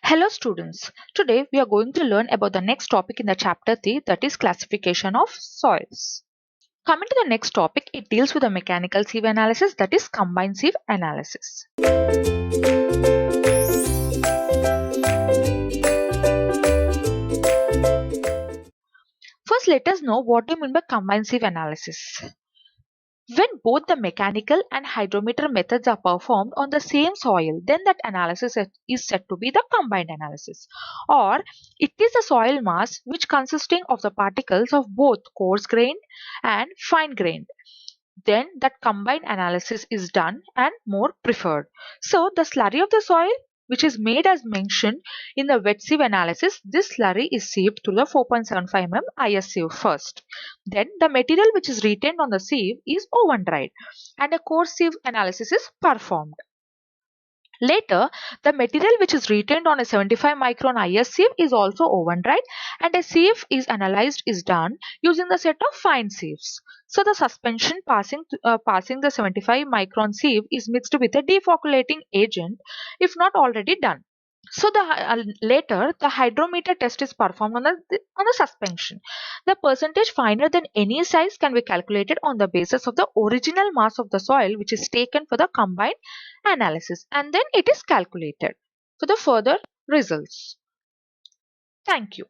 Hello students, today we are going to learn about the next topic in the chapter 3, that is classification of soils. Coming to the next topic, it deals with the mechanical sieve analysis, that is combined sieve analysis. First, let us know what do you mean by combined sieve analysis. When both the mechanical and hydrometer methods are performed on the same soil, then that analysis is said to be the combined analysis. Or it is the soil mass which consisting of the particles of both coarse grained and fine grained. Then that combined analysis is done and more preferred. So the slurry of the soil which is made as mentioned in the wet sieve analysis, this slurry is sieved through the 4.75 mm IS sieve first. Then the material which is retained on the sieve is oven dried and a coarse sieve analysis is performed. Later, the material which is retained on a 75 micron IS sieve is also oven dried and a sieve is analyzed is done using the set of fine sieves. So the suspension passing the 75 micron sieve is mixed with a deflocculating agent if not already done. So later the hydrometer test is performed on the suspension. The percentage finer than any size can be calculated on the basis of the original mass of the soil which is taken for the combined analysis, and then it is calculated for the further results. Thank you.